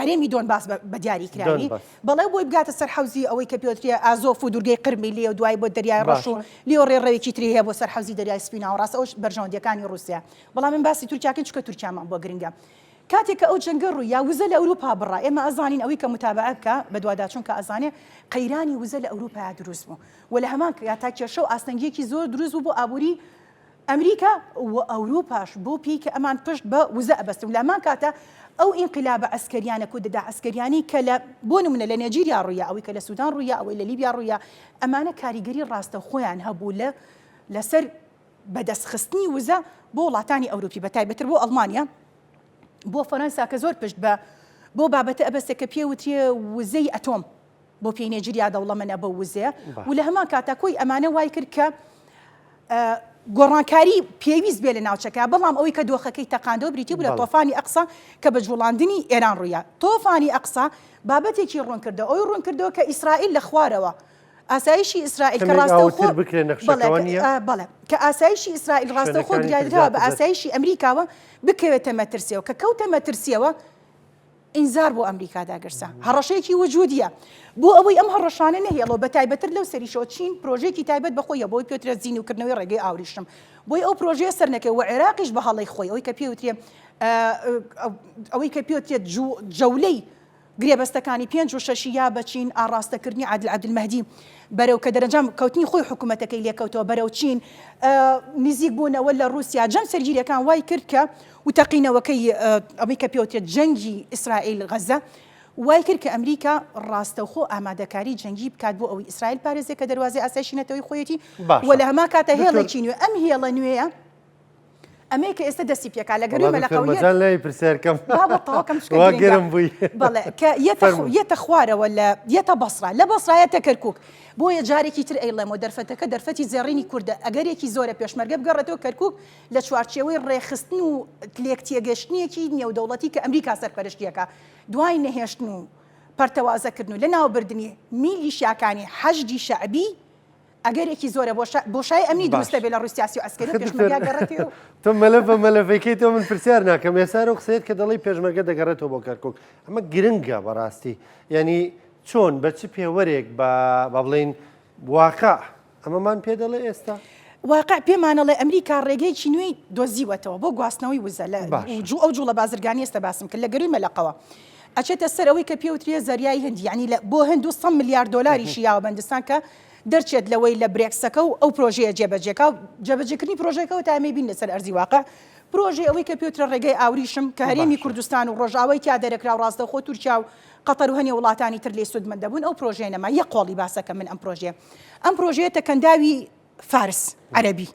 هەرێمی دۆنباس بە دیاریکراوی بەڵێ بۆی بگاتە سەر حەوزی ئەوەی کە پێوترێ ئازۆف و دوورگەی قرمی لێ و دوای بۆ دەریای ڕەش و لێوە ڕێڕەوێکی تری هەیە بۆ سەر حەوزی دەریای سپیناوە ڕاستە ئەوش بەرژەوەندیەکانی رووسیا بەڵام من باسی تورکیاکەن چکە تورکیامان بۆ گرنگە کاتێک کە ئەو جەنگە ڕوویا وزە لە ئەوروپا بڕا ئێمە ئەزانین ئەوەی کە متابعە بکە بە دوواداچوون کە ئەزانێ قەیرانی وزە لە ئەوروپا دروست بوو و لە هەمان کاتا کێشە و ئاستەنگیەکی زۆر دروست بوو بۆ ئابووری ئەمریکا و ئەوروپاش بۆ پێی کە ئەمان پشت بە وزە ئەبەستن و لە هەمان کاتە ئەو ئینقلابە ئەسکەریانە و دەدا ئەسکەریانی کە لە بۆ نمونە لە نێجیریا ڕوویا ئەوەی کە لە سوودان ڕوویا ئەوەی لە لیبیا ڕوویا ئەمانە کاریگەری ڕاستە خۆیان هەبوو لەسەر بەدەستخستنی وزە بۆ وڵاتانی ئەوروپی بەتایبەتر بۆ ئەڵمانیا بۆ فەرەنسا کە زۆر پشت بە بۆ بابەتە ئەبەستە کە پێوترێ وزەی ئەتۆم بۆ پێی نێجیریا دەوڵەمەنە بە وزەیە و لە هەمان کاتە کۆی ئەمانە وای کرد کە گۆڕانکاری پێویست بێ لە ناوچەکە بەڵام ئەوەی کە دۆخەکەی تەقاندەوە بریتی بوو لە تۆفانی ئەقسا کە بە جوڵاندنی ئێران ڕوویا تۆفانی ئەقسا بابەتێکی ڕوون کردەوە ئەوی ڕوون کردەوە کە ئیسرائیل لە خوارەوە ئاسایشی ئیسرائیل کە ڕاستەوخۆ بکرێن نەخشەکەوانە بەڵێ کە ئاسایشی ئیسرائیل ڕاستەوخۆ دیارراوە بە ئاسایشی ئەمریکاوە بکەوێتە مەترسیەوە کە کەوتە مەترسیەوە ئینزار بۆ ئەمریکا داگرسا هەڕەشەیەکی وجودیە بۆ ئەوەی ئەم هەڕەشانە نەهێڵەوە بە تایبەتر لەو سەریشەوە چین پرۆژێکی تایبەت بەخۆیە بۆی پێوترە زیینوکردنەوەی ڕێگەی ئاوریشم بۆی ئەو پرۆژەیە سەر نەکەی و عێراقیش بە هەڵی خۆی ئەوەی کە پێوترێ ئەوەی کە پێوترێت جەولەی گرێبەستەکانی 5 و 6 یا بەچین ئاڕاستەکردنی عادل عەبدولمەهدی بەرەو کە دەرەنجام کەوتنی خۆی حکوومەتەکەی لێکەوتەوە بەرەو چین نزیک بوونەوە لە رووسیا جەم سەرگیریەکان وای کرد کە وتەقینەوەکەی ئەوەی کە پێوترێت جەنگی ئیسرائیل غەزە وای کرد کە ئەمریکا ڕاستەوخۆ ئامادەکاری جەنگی بکات بۆ ئەوەی ئیسرائیل پارێزێت کە دەواازەی ئاسایشی نەتەوەی خۆیەتی و لە هەما کاتە هێڵێکی نوێ ئەم هێڵە نوێیە ئەمەیە کە ئێستا دەستی پێکا لە گەروی مەلەقەویەت لای پرسیارکەم بابەتەوەکەم واگەرم بووی بەڵێ کە یەتە خوارەوە لە یەتە بەسرا لە بەسرایەتە کەرکووک بۆیە جارێکی تر ئەیڵێمەوە دەرفەتەکە دەرفەتی زێڕینی کووردە ئەگەرێکی زۆرە پێشمەرگە بگەڕێتەوە کەرکووک لە چوارچێوەی ڕێخستن و لێکتێگەشتنیەکی نێودەوڵەتی کە ئەمریکا سەرپەرشتیەکە دوای نەهێشتن و پەرتەوازەکردن و لە ناوبردننی میلیشیاکانی حەشدی شەعبی ئەگەرێکی زۆرە بۆشای ئەمنی دروستە بێ لە ڕووسیاسی و ئەسکەری پێشمەرگا گەڕێتەوە تۆ مەلە بە مەلەفەکەی تۆ من پرسیار ناکەم ێستا و قسەیت کە دەڵی پێشمەرگە دەگەڕێتەوە بۆ کەرکووک ئەمە گرنگە بەڕاستی یعنی چۆن بە چ پێوەرێک بە بڵێن واقع ئەمەمان پێ دەڵێ ئێستا واقع پێمانەڵێ ئەمریکا ڕێگەیەکی نوێی دۆزیوەتەوە بۆ گواستنەوەی وزە لە ئەو جوڵە بازرگانی ئێستا باسم کرد لە گەروی مەلەقەوە ئەچێتە سەرەوەی کە پێوترێ زەریای هەندی یعنی بۆ هەند 100 میلیارد دۆلاریشی یاوە بەندستان کە دەرچێت لەوەی لە برێکسەکە و ئەو پرۆژەیە جێبەجێکا و جێبەجێکردنی پرۆژەکەەوە تامەی بین لەسەر ئەرزی واقع پرۆژێ ئەوەی کە پێوترە ڕێگەی ئاوریشم کە هەرێمی کوردستان و ڕۆژاوی تا دەرەکرا و ڕاستەوخۆ تورکیا و قەتەر و هەنێ وڵاتانی تر لێ سوودمەند دەبوون ئەو پرۆژەیە نەما یەک قۆڵی باسەکە من ئەم پرۆژەیە تەکەنداوی فارس عەرەبی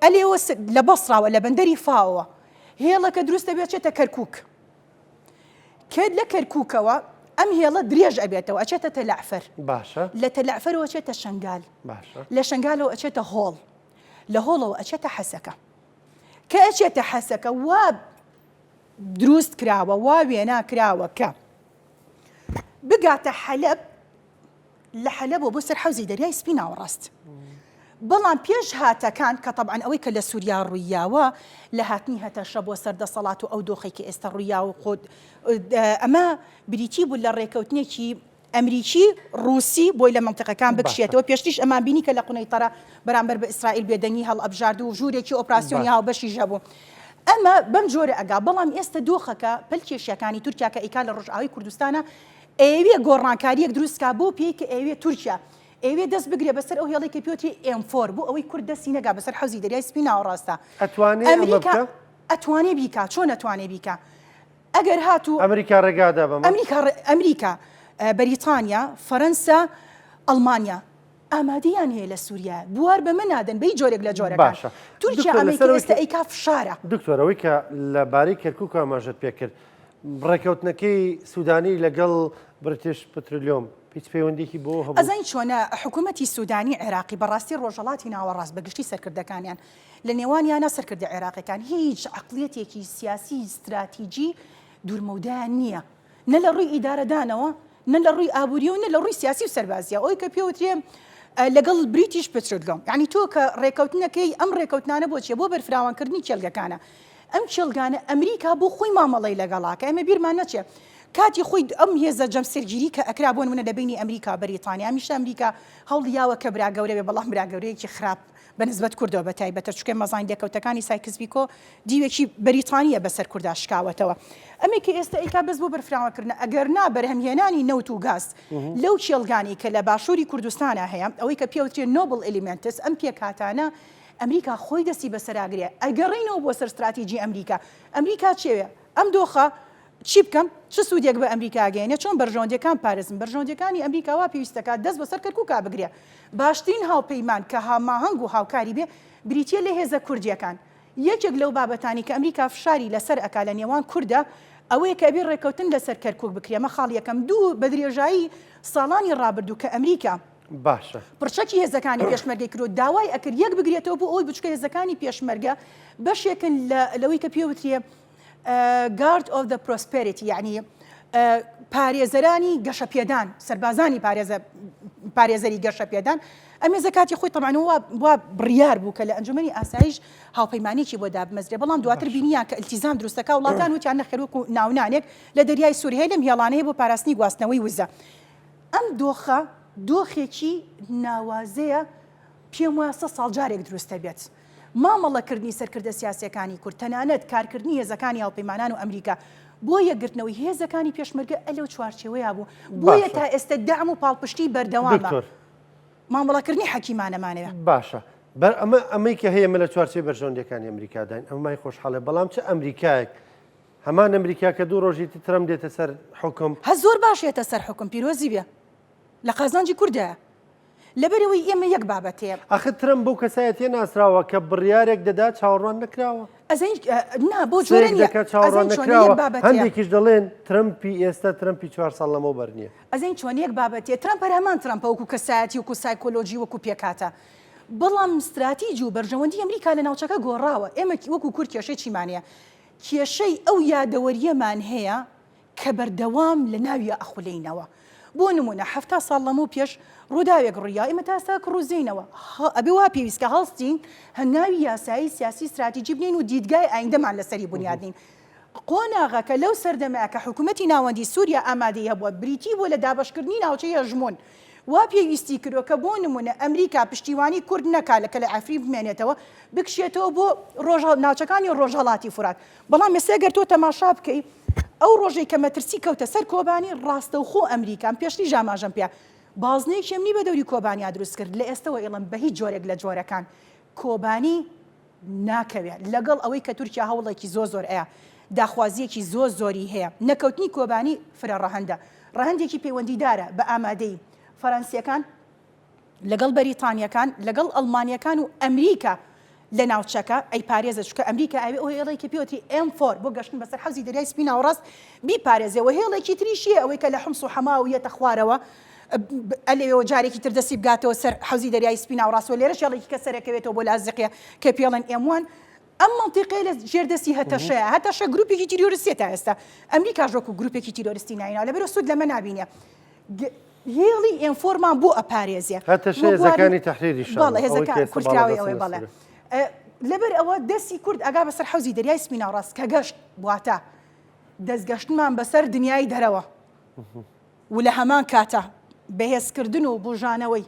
ئەلێوە لە بەسراوە لە بەندەری فاوە هێڵەکە دروستە بێتێتە کەرکووک کرد لە کەرکووکەوە ئەم هێڵە درێژ ئەبێتەوە ئەچێتە تەلەعفەر باشە لە تەلەعفەرەوە ئەچێتە شەنگال باشە لە شەنگالەوە ئەچێتە هۆڵ لە هۆڵەوە ئەچێتە حەسەکە کە ئەچێتە حەسەکە وا دروست کراوە وا وێنا کراوە کە بگاتە حەلەب لە حەلەبەوە بۆ سەر حەوزی دەریای سپی ناوەڕاست بەڵام پێش هاتەکان کە طبعاً ئەوەی کە لە سووریا ڕوویاوە لە هاتنی هەتەشە بۆ سەردەسەڵات و ئەو دۆخێکی ئێستا ڕوویا و خۆت ئەمە بریتی بوو لە ڕێکەوتنێکی ئەمریکی رووسی بۆی لە منتیقەکان بکشێتەوە پێشتیش ئەمان بینی کە لە قونەیتەرە بەرامبەر بە ئیسرائیل بێدەنگی هەڵ ئەبژارد و ژوورێکی ئۆپراسیۆنی هاوبەشی ژەبوو ئەمە بەم جۆرە ئەگا بەڵام ئێستا دۆخەکە پلکێشیەکانی تورکیا کە ئیکا لە ڕۆژئاوی کوردستانە ئێوێ گۆڕانکاریەک دروستکا بۆ پێی کە ئێوێ تورکیا ئێوێ دەست بگرێ بەسەر ئەو هێڵێکی پێوتری ئێم4 بۆ ئەوەی کورد دەستی نەگا بەسەر حەوزی دەریای سپی ناوەڕاستە ئەتوانێ بیکا چۆن ئەتوانێ بیکا ئەگەر هاتوو ئەمریکا ڕێگادا بەمە ئەمریکا بەریتانیا فەرەنسا ئەڵمانیا ئامادەیان هەیە لە سووریا بوار بەمە نادەن بەی جۆرێک لە جۆرەکان تورکیا ئەمریکا ئێستا ئەیکا فشارە دکتۆرەوەی کە لەبارەی کەرکووک ئاماژەت پێ کرد ڕێکەوتنەکەی سوودانی لەگەڵ بریتیش پترۆلیۆم هیچ پەیوەندێکی بۆ هەبوو ئەزین چۆنە حکوومەتی سوودانی عێراقی بەڕاستی ڕۆژهەڵاتی ناوەڕاست بەگشتی سەرکردەکانیان لە نێوانیانە سەرکردی عێراقیەکان هیچ عەقڵیەتێکی سیاسی استراتیجی دوورمەودایان نییە نە لە ڕووی ئیدارەدانەوە نە لە ڕووی ئابووریە و نە لە ڕووی سیاسی و سەربازیە ئەوەی کە پێوترێ لەگەڵ بریتیش پترۆلیۆم یعنی تۆ کە ڕێکەوتنەکەی ئەم ڕێکەوتنانە بۆچیە بۆ بەرفراوانکردنی کێلگەکانە ئەم کێلگانە ئەمریکا بۆ خۆی مامەڵەی لەگەڵاکە ئەمە بیرمان نەچێت کاتی خۆی ئەم هێزە جەمسەرگیری کە ئەکرا بۆ نمونە لە بینی ئەمریکا بەریتانیا هەمیشە ئەمریکا هەوڵیاوە کە برا گەورە بێ بەڵام برا گەورەیەکی خراپ بەنسبەت کوردەوە بە تایبەتە چونکە مەزان لێکەوتەکانی سایکس-پیکۆ دیوێکی بەریتانیە بەسەر کووردا شکاوەتەوە ئەمێکی ئێستا ئیکا بەس بۆ بەرفراوەکردن ئەگەر نا بەرهەمهێنانی نەوت و گاز لەو کێڵگانی کە لە باشووری کوردستانە هەیە ئەوەی کە پێوترێت نۆبل ئەلیمنتس ئەم پێکهاتانە ئەمریکا خۆی دەستی بەسەراگرێ ئەگەڕێنەوە بۆ سەر استراتیژی ئەمریکا چێوێ ئەم دۆخە چی بکەم چ سوودێک بە ئەمریکا گەێنێ چۆن بەرژەوەندەکان پارێزم بەرژەوەندەکانی ئەمریکاوا پێویستەکە دەست بەسەر کەرکووکا بگرێ باشترین هاوپەیمان کە هەماهەنگ و هاوکاری بێ بریتیە لە هێزە کوردیەکان یەکێک لەو بابەتانی کە ئەمریکا فشاری لەسەر ئەکا لە نێوان کووردە ئەوەیە کە بیر ڕێکەوتن لەسەر کەرکووک بکرێ مەخاڵ یەکەم دوو بە درێژایی ساڵانی ڕابردوو کە ئەمریکا باشە پرچەکی هێزەکانی پێشمەرگەی کرۆ داوای ئەکرد یەک بگرێتەوە بۆ ئەوی بچکە هێزەکانی پێشمەرگە بەشێکن لەوەی کە پێوترێ گارد ئۆف دە پرۆسپەریتی یعنی پارێزەرانی گەشەپێدان سەربازانی پارێزەری گەشە پێدان ئەمێ زەکاتی خۆی تەمانەوە وا بڕیار بوو کە لە ئەنجومەنی ئاسایش هاوپەیمانێکی بۆ دابمەزرێ بەڵام دواتر بینیان کە ئیلتیزام دروستەکە وڵاتان وتیان نەخێر وەکو ناونانێک لە دەریای سووریا لەم هێڵانەیە بۆ پاراستنی گواستنەوەی وزە ئەم دۆخێکی ناوازەیە پێم وایە 100 ساڵ جارێک دروستە بێت مامەڵەکردنی سەرکردە سیاسەکانی کورد تەنانەت کارکردنی هێزەکانی هاوپەیمانان و ئەمریکا بۆ یەکگرتنەوەی هێزەکانی پێشمەرگە ئەلەو چوارچێوەیە بوو بۆیە تا ئێستا دام و پاڵپشتی بەردەوامە مامەڵەکردنی حەکیمانەمانەوە باشە ئەمەی کە هەیە لە چوارچێ بەرژەوەندەکانی ئەمریکاداین ئەمای خۆشحاڵێ بەڵام چه ئەمریکایەک هەمان ئەمریکا کە دوو ڕۆژی ترەم دێتە سەر حکم هە زۆر باشێتە سەر حکم پیرۆزی بێ لە قازانجی کوردایە لەبەرەوەی ئێمە یەک بابەتەیە ئەخە ترم بەو کەسایەتیە ناسراوە کە بڕیارێک دەدا چاوەڕوان نەکراوە بۆ جۆرە چاوەڕوان نەکراوە هەندێکیش دەڵێن ترمپی ئێستا ترمپی 4 ساڵ لەمەوە بەرنیە ئەزین چۆن یەک بابەتێ ترمپ هەمان ترمپە وەکو کەسایەتی وەکو سایکۆلۆژی وەکو پێکاتە بەڵام استراتیجی و بەرژەوەندی ئەمریکا لە ناوچەکە گۆڕاوە ئێمە وەکو کورد کێشەی چیمانەیە کێشەی ئەو یادەوەریەمان هەیە کە بەردەوام لە ناویە ئەخولینەوە بۆ نمونە 7 ساڵ لەمەوە پێش ڕووداوێک ڕوویا ئێمە تا ئێستا ڕووزینەوە ئەبێ وا پێویستکە هەڵستین هەنگاوی یاسایی سیاسی استراتیجی بنین و دیدگای ئایندەمان لەسەری بنیادین قۆناغەکە لەو سەردەمەیە کە حکوومەتی ناوەندی سووریا ئامادەی هەبووە بریتی بۆ لە دابەشکردنی ناوچەی هەژمۆن وا پێویستی کردووە کە بۆ نمونە ئەمریکا پشتیوانی کورد نەکا لە کە لە ئەفری بمێنێتەوە بکشێتەوە بۆ ناوچەکانی ڕۆژهەڵاتی فورات بەڵام ئێستا گەر تۆ تەماشا بکەی ئەو ڕۆژەی کە مەترسی کەوتە سەر کۆبانی ڕاستەوخۆ ئەمریکان پێشتی ژاماژەم پێ بازنەیەکی ئەمنی بە دەوری کۆبانیا دروست کرد لە ئێستەوە ئێڵم بە هیچ جۆرێک لە جۆرەکان کۆبانی ناکەوێت لەگەڵ ئەوەی کە تورکیا هەوڵێکی زۆر ئەیە داخوازیەکی زۆری هەیە نەکەوتنی کۆبانی فرە ڕەهەندە ڕەهەندێکی پەیوەندیدارە بە ئامادەی فەڕەنسیەکان لەگەڵ بەریتانیەکان لەگەڵ ئەڵمانیەکان و ئەمریکا لە ناوچەکە ئەی پارێزە چکە ئەمریکا ئەوێ ئەو هێڵێکی پێوتری M4 بۆ گەشتن بەسەر حەوزی دەریای سپینە و ڕاست بیپارێزەوە هێڵێکی تریشیە ئەوەی کە لە حمس و حەما و یەتە خوارەوە ئەلێەوە جارێکی تر دەستی بگاتەوە سەر حەوزی دەریای سپینە و ڕاستەوە لێرەش هێڵێکی کە سەرەکەوێتەوە بۆ لازقیە کە پێڵەن M1 ئەم منتیقەیە لە ژێردەستی هەتەشە گروپێکی تیرۆریستیە تا ئێستا ئەمریکاش وەکو گروپێکی تیرۆریستی نایناوە لەبەرەوە سوود لەمە نابینێ هێڵی ئینفۆرمان بۆ ئەپارێزیە هەتەشە هێزەکانی تەحریری بەڵێ هێزەکان کوردکراوی ئەوەی بەڵێ لەبەر ئەوە دەستی کورد ئەگا بەسەر حەوزی دەریای سپینە و ڕاست کە گەشت واتە دەستگەشتمان بەسەر دنیای دەرەوە و لە هەمان کاتە بەهێزکردن و بژانەوەی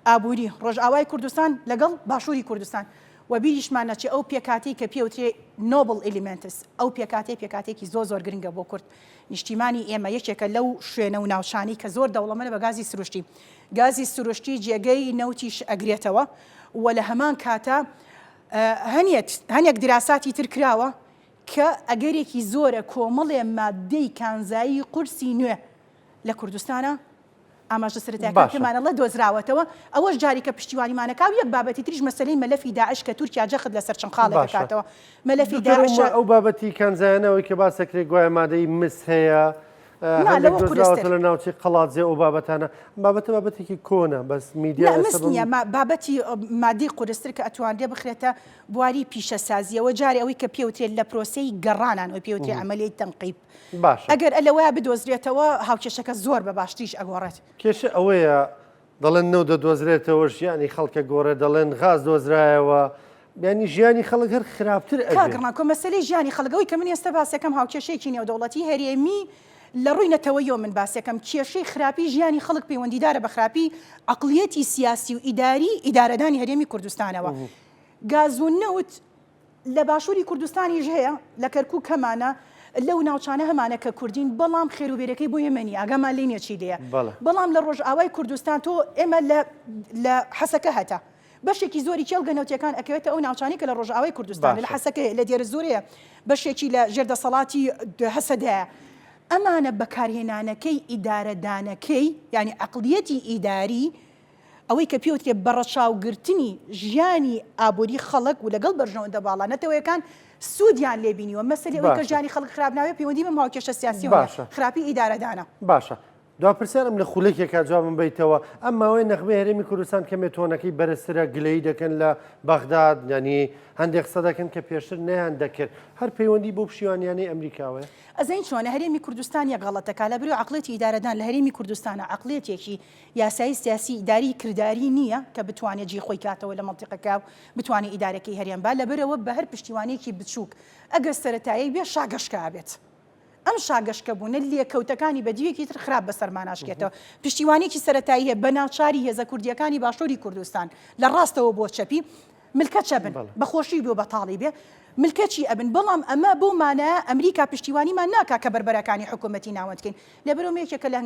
ئابووری ڕۆژئاوای کوردستان لەگەڵ باشووری کوردستان و بیریشمان نەچێ ئەو پێکاتی کە پێوترێ نۆبل ئلیمنتس ئەو پێکاتێکی زۆر گرنگە بۆ کورد نیشتیمانی ئێمە یەکێکە لەو شوێنە و ناوشانی کە زۆر دەوڵەمەندە بە گازی سروشتی جێگەی نەوتیش ئەگرێتەوە و لە هەمان کاتە هەنێک دراساتی تر کراوە کە ئەگەرێکی زۆرە کۆمەڵێ مادەی کانزایی قورسی نوێ لە کوردستانە ئاماژە سەرەتاییەکانمانەڵە دۆزراوەتەوە ئەوەش جاری کە پشتیوانیمانەکە و یەک بابەتی تریش مەسەلەی مەلەفی داعش کە تورکیا جەخت لەسەر چەند خاڵێک دەکاتەوە مەلەفی داعش ئەو بابەتی کانزایانەوەی کە باسەکرێت گوایە مادەی مس هەیە هەندێک دۆزراوەتە لە ناوچەی قەڵاتزێ ئەو بابەتانە بابەتێکی کۆنە بەس میدیا نییە بابەتی مادەی قورستر کە ئەتوانرێ بخرێتە بواری پیشەسازیەوە جارێ ئەوەی کە پێوترێت لە پرۆسەی گەڕانان و پێوتێ ئەمەلەی تەنقیب ئەگەر ئەلەوەیە بدۆزرێتەوە هاوکێشەکە زۆر بە باشتریش ئەگۆڕێت کێشە ئەوەیە دەڵێن نەو دەدۆزرێتەوە ژیانی خەڵکە گۆڕێ دەڵێن غاز دۆزرایەوە بیانی ژیانی خەڵک هەر خراپتر کاگڕان کۆ مەسەلەی ژیانی خەڵگەوەی کە من ئێستا باسەکەم هاوکێشەیەکی نێودەوڵەتی هەرێمی لە ڕووی نەتەوەیەوە من باسەکەم کێشەی خراپی ژیانی خەڵک پەیوەندیدارە بە خراپی عەقڵیەتی سیاسی و ئیدارەدانی هەرێمی کوردستانەوە گاز و نەوت لە باشووری کوردستانیش هەیە لە کەرکووک هەمانە لەو ناوچانە هەمانە کە کوردین بەڵام خێروبێرەکەی بۆ یەمەنی ئاگامان لێ نییە چی دەیە بەڵام لە ڕۆژئاوای کوردستان تۆ ئێمە لە حەسەکە هەتا بەشێکی زۆری کێڵگە نەوتیەکان ئەکەوێتە ئەو ناوچانی کە لە ڕۆژئاوای کوردستان لە حەسەکە لە دێرە زۆرەیە بەشێکی لە ژێردەسەڵاتی هەسەدایە ئەمانە بەکارهێنانەکەی ئیدارەدانەکەی یعنی عەقڵیەتی ئیداری ئەوەی کە پێوترێ بەڕەچاوگرتنی ژیانی ئابووری خەڵک و لەگەڵ بەرژەوەندە باڵانەتەوەیەکان سوودیان لێبینیوە مەسەلەی ئەوەی کە ژیانی خەڵک خراپ ناوێت پەیوەندی بە هاوکێشە سیاسیەوە خراپی ئیدارەدانە باشە دواپرسیارم لە خولێکێکا جوابم بیتەوە ئەماوەی نەخبەی هەرێمی کوردستان کەمێ تۆنەکەی بەرزترە گلەی دەکەن لە بەغداد ینی هەندێک قسە دەکەن کە پێشتر نەیان دەکرد هەر پەیوەندی بۆ پشیوانیانەی ئەمریکاوەیە ئەزین چۆنە هەرێمی کوردستان یە غەڵەتەکە لە برێ عقلێتی ئیدارەدان لە هەرێمی کوردستانە عقلێتێکی یاسایی سیاسی ئیداری کردداری نییە کە بتوانێت جی خۆی کاتەوە لە مەنتیقەکە بتوانێت ئیدارەکەی هەرێم با لەبەرەوە بە هەر پشتیوانێکی بچووک ئەگەر سەرەتایی بێ شاگەشکا بێت. ئەم شاگەشکەبوونە لێکەوتەکانی بەدیوێکی تر خراپ بە سەرماناشکێتەوە پشتیوانێکی سەرەتایی هەیە بە ناوچاری هێزە کوردیەکانی باشووری کوردستان لە ڕاستەوە بۆ چەپی ملکەچە بن بەخۆشی بێ بەتاڵی بێ ملکەچی ئەبن بەڵام ئەمە بۆمانە ئەمریکا پشتیوانیمان ناکا کە بەربەرەکانی حکوومەتی ناوەندکەین لەبەرەوە یەکێکە لە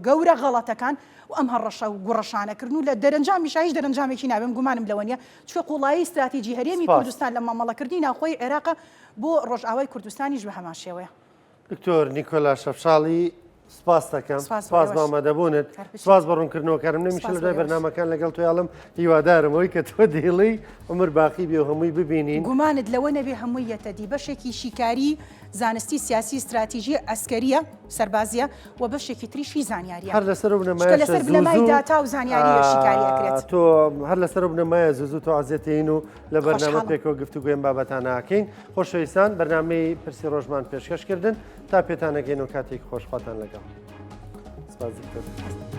گەورە غەڵەتەکان و ئەم هەڕەشە و گوڕەشانەکردن و لە دەرەنجامی شایش دەرەنجامێکی نابێم گومانم لەوە نیە چوە قوڵایی استراتیژی هەرێمی کوردستان لە مامەڵەکردنی ناوخۆی عێراقە بۆ ڕۆژئاوای کوردستانیش بە هەمان شێوەیە. دکتۆر نیکۆلا شەفشاڵی سپاس دەکەم سپاس بامەدەبوونت سپاس بە ڕوونکردنەوەکارم نەمیشە لە دوای بەرنامەکان لەگەڵ تویاڵم هیوادارم ئەوەی کە تۆ دێڵی عمر باقی بێ و هەمووی ببینین گومانت لەوە نەبێ هەمووی یەتەدی بەشێکی شیکاری زانستی سیاسی استراتیژی ئەسکەریە سەربازیە و بەشێکی تریشی زانیاریە هەر لەسەر بنەمای داتا و زانیاری شیکاری ئەکرێت تۆ هەر لەسەر بنەمایە زوو تۆ ئازێتین و لە بەرنامە پێکەوە گفتوگوێن بابەتان ناکەین خۆشەویستان بەرنامەی پرسی ڕۆژمان پێشکەشکردن تا پێتانەگەین و کاتێک خۆشخواتان لەگەڵ. Fazla